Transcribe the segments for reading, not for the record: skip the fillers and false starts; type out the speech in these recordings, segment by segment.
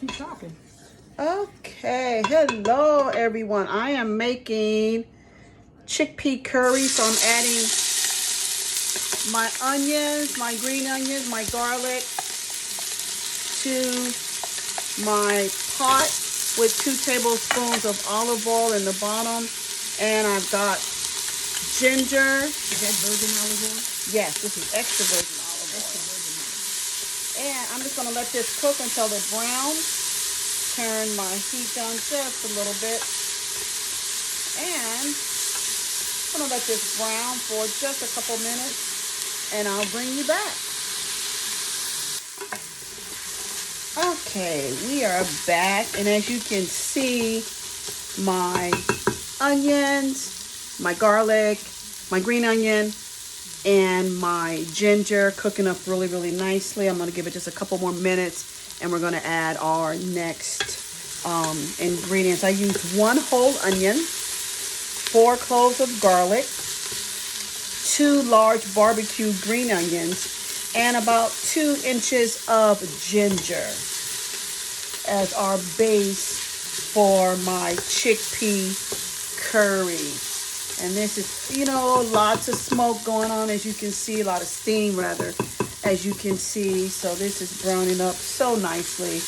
keep talking. Okay, hello everyone. I am making chickpea curry, so I'm adding my onions, my green onions, my garlic to my pot with 2 tablespoons of olive oil in the bottom, and I've got ginger. Is that virgin olive oil? Yes, this is extra virgin olive oil. Extra virgin olive And I'm just going to let this cook until they're brown. Turn my heat down just a little bit. And I'm going to let this brown for just a couple minutes. And I'll bring you back. Okay, we are back. And as you can see, my onions, my garlic, my green onion, and my ginger cooking up really, really nicely. I'm going to give it just a couple more minutes, and we're going to add our next ingredients. I used 1 whole onion, 4 cloves of garlic, 2 large barbecue green onions, and about 2 inches of ginger as our base for my chickpea curry. And this is, you know, lots of smoke going on, as you can see, a lot of steam rather, as you can see. So this is browning up so nicely.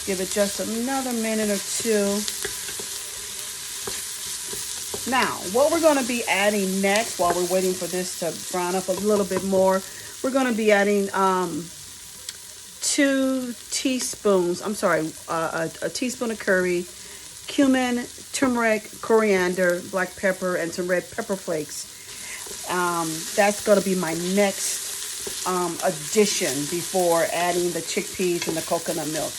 Give it just another minute or 2. Now, what we're going to be adding next while we're waiting for this to brown up a little bit more, we're going to be adding 2 teaspoons, a teaspoon of curry, cumin, turmeric, coriander, black pepper, and some red pepper flakes. That's going to be my next addition before adding the chickpeas and the coconut milk.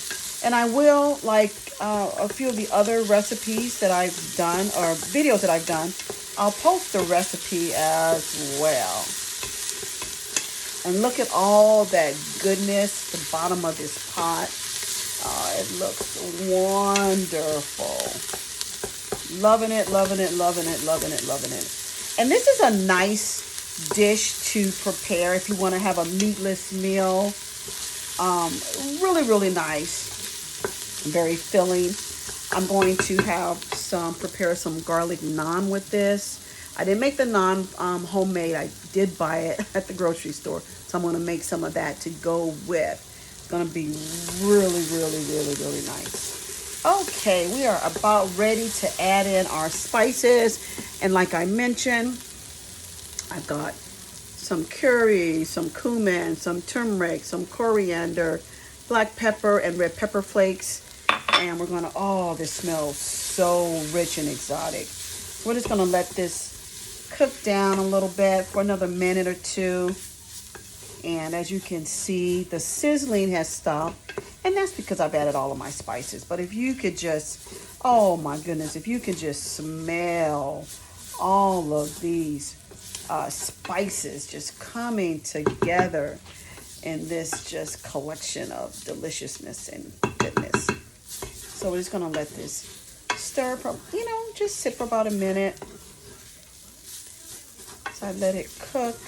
And I will, like a few of the other recipes that I've done, or videos that I've done, I'll post the recipe as well. And look at all that goodness at the bottom of this pot. Oh, it looks wonderful. Loving it, loving it, loving it, loving it, loving it. And this is a nice dish to prepare if you want to have a meatless meal. Really, really nice. Very filling. I'm going to prepare some garlic naan with this. I didn't make the naan homemade. I did buy it at the grocery store. So I'm going to make some of that to go with. It's going to be really, really, really, really nice. Okay, we are about ready to add in our spices. And like I mentioned, I've got some curry, some cumin, some turmeric, some coriander, black pepper, and red pepper flakes. And we're going to, oh, this smells so rich and exotic. We're just going to let this cook down a little bit for another minute or 2. And as you can see, the sizzling has stopped. And that's because I've added all of my spices. But if you could just, oh my goodness, if you could just smell all of these spices just coming together in this just collection of deliciousness and goodness. So we're just going to let this stir for, just sit for about a minute. So I let it cook.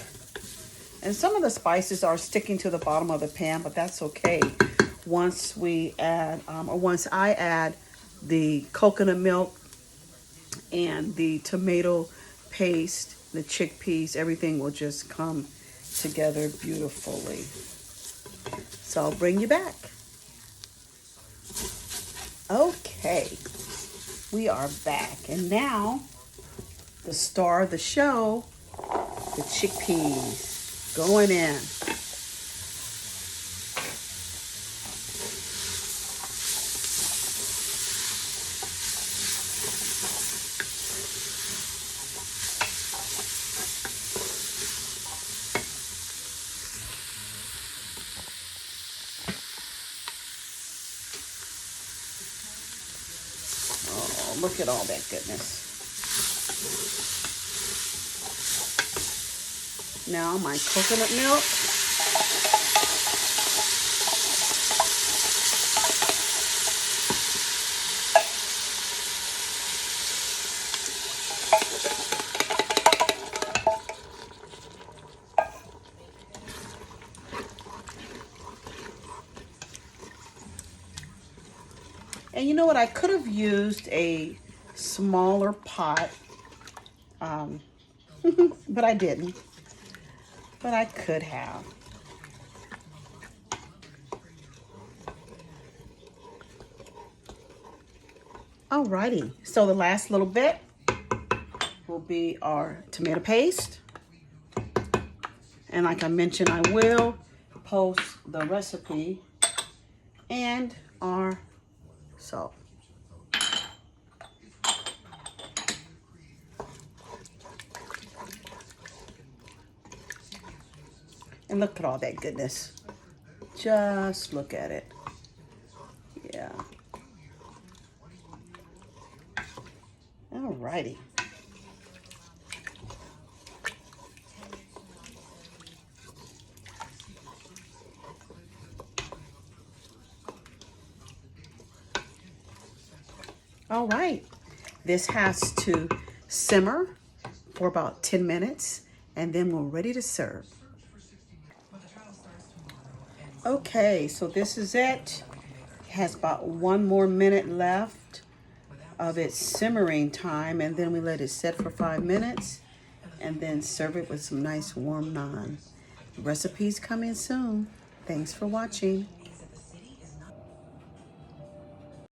And some of the spices are sticking to the bottom of the pan, but that's okay. Once I add the coconut milk and the tomato paste, the chickpeas, everything will just come together beautifully. So I'll bring you back. Okay, we are back. And now, the star of the show, the chickpeas going in. Oh, look at all that goodness. Now my coconut milk. And you know what? I could have used a smaller pot, but I didn't. But I could have. Alrighty, so the last little bit will be our tomato paste. And like I mentioned, I will post the recipe and our salt. And look at all that goodness. Just look at it. Yeah. Alrighty. All right. This has to simmer for about 10 minutes and then we're ready to serve. Okay, so this is it. It has about 1 more minute left of its simmering time, and then we let it set for 5 minutes and then serve it with some nice warm naan. Recipes coming soon. Thanks for watching.